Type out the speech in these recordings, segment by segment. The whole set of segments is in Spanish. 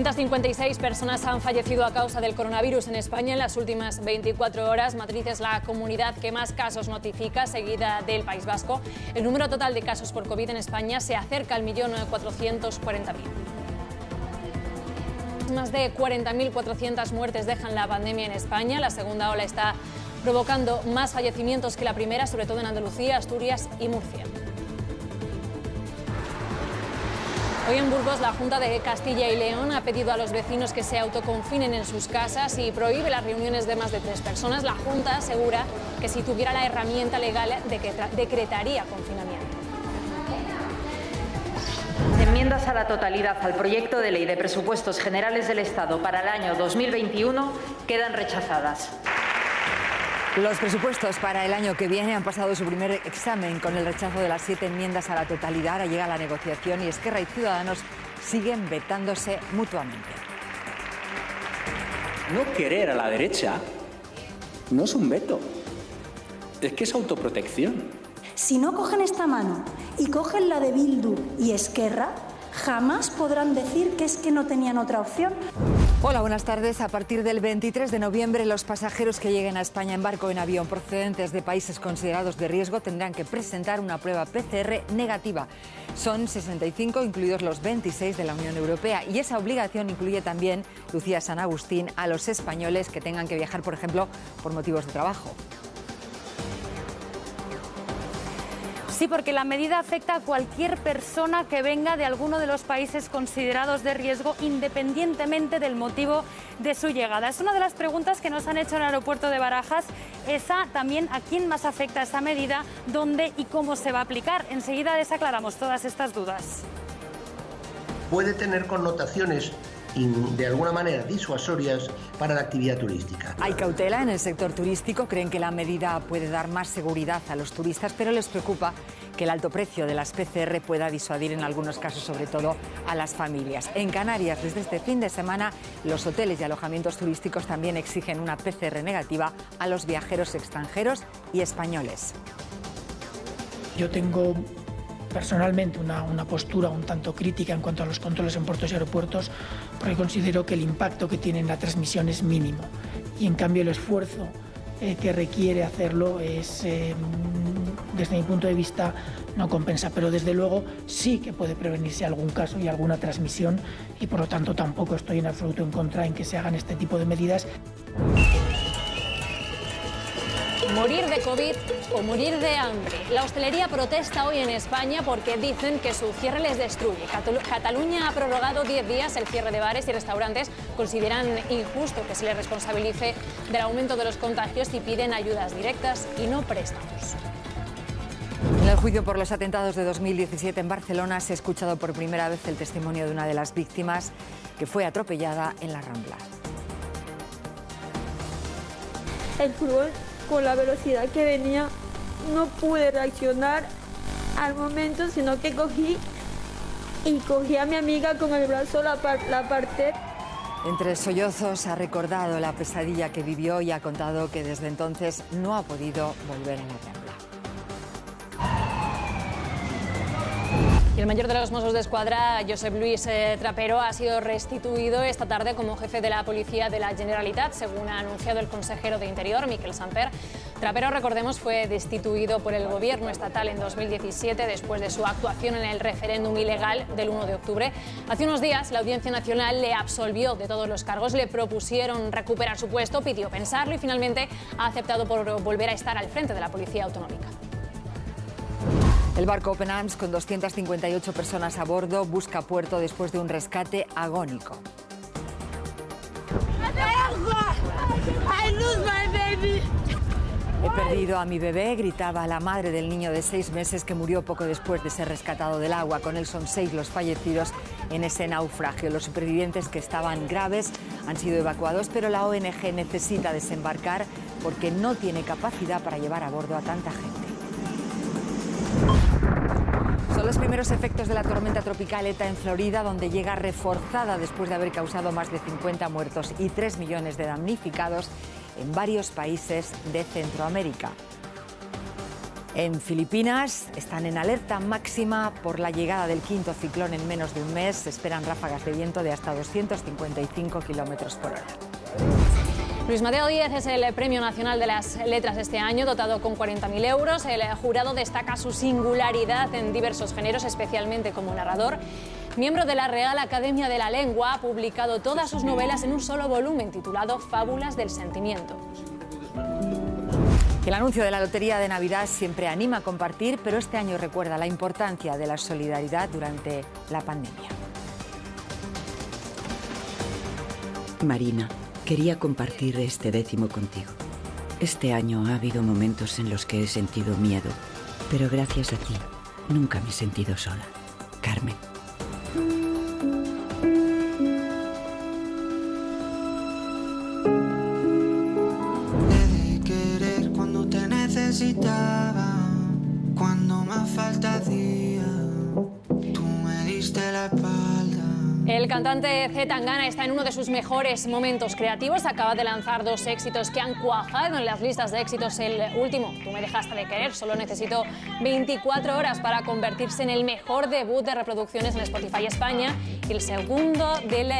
256 personas han fallecido a causa del coronavirus en España en las últimas 24 horas. Madrid es la comunidad que más casos notifica, seguida del País Vasco. El número total de casos por COVID en España se acerca al 1.440.000. Más de 40.400 muertes dejan la pandemia en España. La segunda ola está provocando más fallecimientos que la primera, sobre todo en Andalucía, Asturias y Murcia. Hoy en Burgos, la Junta de Castilla y León ha pedido a los vecinos que se autoconfinen en sus casas y prohíbe las reuniones de más de 3 personas. La Junta asegura que si tuviera la herramienta legal decretaría confinamiento. Enmiendas a la totalidad al proyecto de ley de presupuestos generales del Estado para el año 2021 quedan rechazadas. Los presupuestos para el año que viene han pasado su primer examen con el rechazo de las 7 enmiendas a la totalidad. Ahora llega la negociación y Esquerra y Ciudadanos siguen vetándose mutuamente. No querer a la derecha no es un veto, es que es autoprotección. Si no cogen esta mano y cogen la de Bildu y Esquerra, jamás podrán decir que es que no tenían otra opción. Hola, buenas tardes. A partir del 23 de noviembre, los pasajeros que lleguen a España en barco o en avión procedentes de países considerados de riesgo tendrán que presentar una prueba PCR negativa. Son 65, incluidos los 26 de la Unión Europea. Y esa obligación incluye también, Lucía San Agustín, a los españoles que tengan que viajar, por ejemplo, por motivos de trabajo. Sí, porque la medida afecta a cualquier persona que venga de alguno de los países considerados de riesgo, independientemente del motivo de su llegada. Es una de las preguntas que nos han hecho en el aeropuerto de Barajas. Esa también, ¿a quién más afecta esa medida? ¿Dónde y cómo se va a aplicar? Enseguida desaclaramos todas estas dudas. Puede tener connotaciones de alguna manera disuasorias para la actividad turística. Hay cautela en el sector turístico, creen que la medida puede dar más seguridad a los turistas, pero les preocupa que el alto precio de las PCR pueda disuadir en algunos casos, sobre todo a las familias. En Canarias, desde este fin de semana, los hoteles y alojamientos turísticos también exigen una PCR negativa a los viajeros extranjeros y españoles. Yo tengo personalmente una postura un tanto crítica en cuanto a los controles en puertos y aeropuertos, porque considero que el impacto que tiene en la transmisión es mínimo y en cambio el esfuerzo que requiere hacerlo es, desde mi punto de vista, no compensa, pero desde luego sí que puede prevenirse algún caso y alguna transmisión y por lo tanto tampoco estoy en absoluto en contra en que se hagan este tipo de medidas. Morir de COVID o morir de hambre. La hostelería protesta hoy en España porque dicen que su cierre les destruye. Cataluña ha prorrogado 10 días el cierre de bares y restaurantes. Consideran injusto que se les responsabilice del aumento de los contagios y piden ayudas directas y no préstamos. En el juicio por los atentados de 2017 en Barcelona se ha escuchado por primera vez el testimonio de una de las víctimas que fue atropellada en la Rambla. El furgón, con la velocidad que venía, no pude reaccionar al momento, sino que cogí a mi amiga con el brazo, la aparté. Entre sollozos ha recordado la pesadilla que vivió y ha contado que desde entonces no ha podido volver a la Rambla. Y el mayor de los Mossos d'Esquadra, Josep Luis Trapero, ha sido restituido esta tarde como jefe de la Policía de la Generalitat, según ha anunciado el consejero de Interior, Miquel Samper. Trapero, recordemos, fue destituido por el gobierno estatal en 2017 después de su actuación en el referéndum ilegal del 1 de octubre. Hace unos días la Audiencia Nacional le absolvió de todos los cargos, le propusieron recuperar su puesto, pidió pensarlo y finalmente ha aceptado por volver a estar al frente de la Policía Autonómica. El barco Open Arms, con 258 personas a bordo, busca puerto después de un rescate agónico. He perdido a mi bebé, gritaba la madre del niño de 6 meses que murió poco después de ser rescatado del agua. Con él son 6 los fallecidos en ese naufragio. Los supervivientes, que estaban graves, han sido evacuados, pero la ONG necesita desembarcar porque no tiene capacidad para llevar a bordo a tanta gente. Son los primeros efectos de la tormenta tropical ETA en Florida, donde llega reforzada después de haber causado más de 50 muertos y 3 millones de damnificados en varios países de Centroamérica. En Filipinas están en alerta máxima por la llegada del quinto ciclón en menos de un mes. Se esperan ráfagas de viento de hasta 255 kilómetros por hora. Luis Mateo Díez es el Premio Nacional de las Letras este año, dotado con 40.000 euros. El jurado destaca su singularidad en diversos géneros, especialmente como narrador. Miembro de la Real Academia de la Lengua, ha publicado todas sus novelas en un solo volumen titulado Fábulas del Sentimiento. El anuncio de la Lotería de Navidad siempre anima a compartir, pero este año recuerda la importancia de la solidaridad durante la pandemia. Marina, quería compartir este 10º contigo. Este año ha habido momentos en los que he sentido miedo, pero gracias a ti nunca me he sentido sola. Carmen. De querer cuando te necesitaba, cuando más falta hacía, tú me diste la espalda. El cantante C. Tangana está en uno de sus mejores momentos creativos. Acaba de lanzar 2 éxitos que han cuajado en las listas de éxitos. El último, Tú me dejaste de querer, solo necesitó 24 horas para convertirse en el mejor debut de reproducciones en Spotify España y el segundo del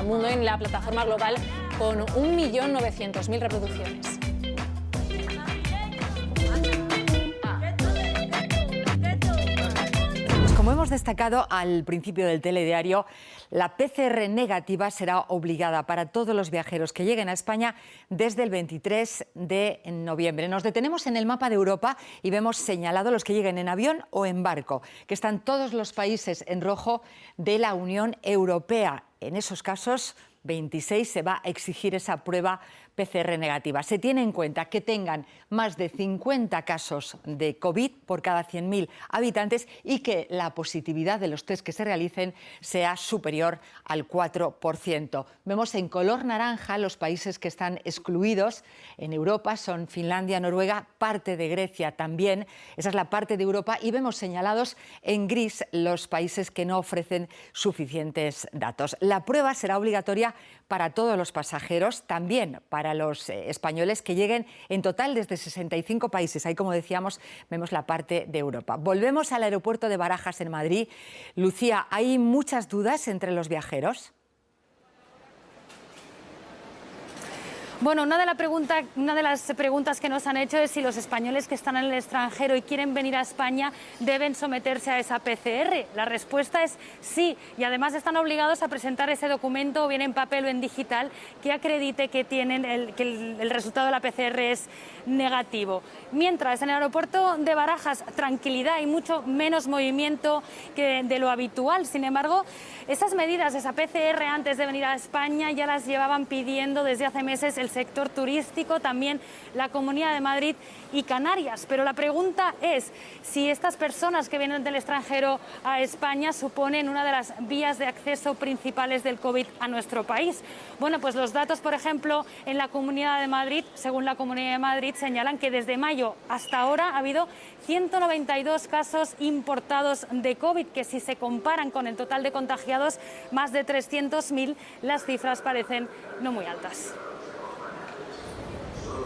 mundo en la plataforma global con 1.900.000 reproducciones. Como hemos destacado al principio del telediario, la PCR negativa será obligada para todos los viajeros que lleguen a España desde el 23 de noviembre. Nos detenemos en el mapa de Europa y vemos señalados los que lleguen en avión o en barco, que están todos los países en rojo de la Unión Europea. En esos casos, 26 se va a exigir esa prueba PCR negativa. Se tiene en cuenta que tengan más de 50 casos de COVID por cada 100.000 habitantes y que la positividad de los test que se realicen sea superior al 4%. Vemos en color naranja los países que están excluidos en Europa, son Finlandia, Noruega, parte de Grecia también. Esa es la parte de Europa y vemos señalados en gris los países que no ofrecen suficientes datos. La prueba será obligatoria para todos los pasajeros, también para los españoles que lleguen en total desde 65 países. Ahí, como decíamos, vemos la parte de Europa. Volvemos al aeropuerto de Barajas en Madrid. Lucía, ¿hay muchas dudas entre los viajeros? Bueno, una de las preguntas que nos han hecho es si los españoles que están en el extranjero y quieren venir a España deben someterse a esa PCR. La respuesta es sí, y además están obligados a presentar ese documento, o bien en papel o en digital, que acredite que tienen el resultado de la PCR es negativo. Mientras, en el aeropuerto de Barajas, tranquilidad y mucho menos movimiento que de lo habitual. Sin embargo, esas medidas, esa PCR antes de venir a España, ya las llevaban pidiendo desde hace meses el sector turístico, también la Comunidad de Madrid y Canarias. Pero la pregunta es si estas personas que vienen del extranjero a España suponen una de las vías de acceso principales del COVID a nuestro país. Bueno, pues los datos, por ejemplo, en la Comunidad de Madrid, según la Comunidad de Madrid, señalan que desde mayo hasta ahora ha habido 192 casos importados de COVID, que si se comparan con el total de contagiados, más de 300.000, las cifras parecen no muy altas.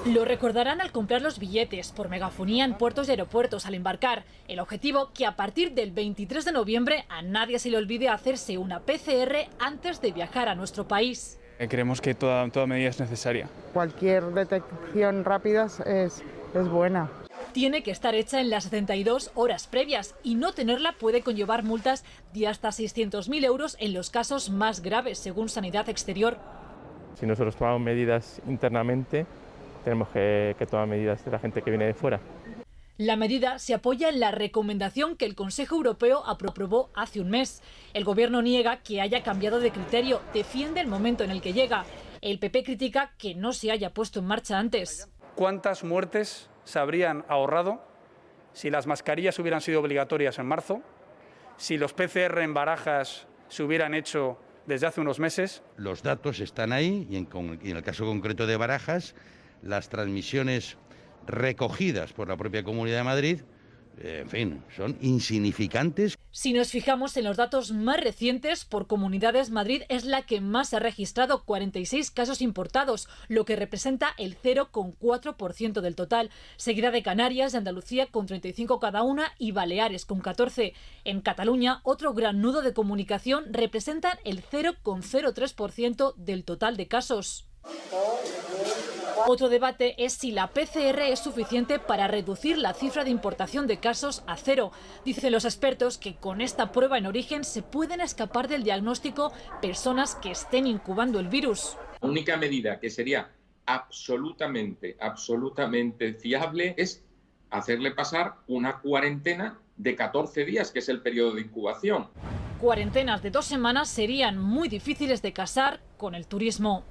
Lo recordarán al comprar los billetes por megafonía en puertos y aeropuertos al embarcar. El objetivo, que a partir del 23 de noviembre a nadie se le olvide hacerse una PCR antes de viajar a nuestro país. Creemos que toda medida es necesaria. Cualquier detección rápida es buena. Tiene que estar hecha en las 72 horas previas y no tenerla puede conllevar multas de hasta 600.000 euros en los casos más graves, según Sanidad Exterior. Si nosotros tomamos medidas internamente, tenemos que tomar medidas de la gente que viene de fuera. La medida se apoya en la recomendación que el Consejo Europeo aprobó hace un mes. El Gobierno niega que haya cambiado de criterio, defiende el momento en el que llega. El PP critica que no se haya puesto en marcha antes. ¿Cuántas muertes se habrían ahorrado si las mascarillas hubieran sido obligatorias en marzo, si los PCR en Barajas se hubieran hecho desde hace unos meses? Los datos están ahí y en el caso concreto de Barajas, las transmisiones recogidas por la propia Comunidad de Madrid en fin, son insignificantes. Si nos fijamos en los datos más recientes, por comunidades, Madrid es la que más ha registrado, 46 casos importados, lo que representa el 0,4% del total, seguida de Canarias y Andalucía con 35 cada una y Baleares con 14. En Cataluña, otro gran nudo de comunicación, representan el 0,03% del total de casos. Otro debate es si la PCR es suficiente para reducir la cifra de importación de casos a 0. Dicen los expertos que con esta prueba en origen se pueden escapar del diagnóstico personas que estén incubando el virus. La única medida que sería absolutamente fiable es hacerle pasar una cuarentena de 14 días, que es el periodo de incubación. Cuarentenas de 2 semanas serían muy difíciles de casar con el turismo.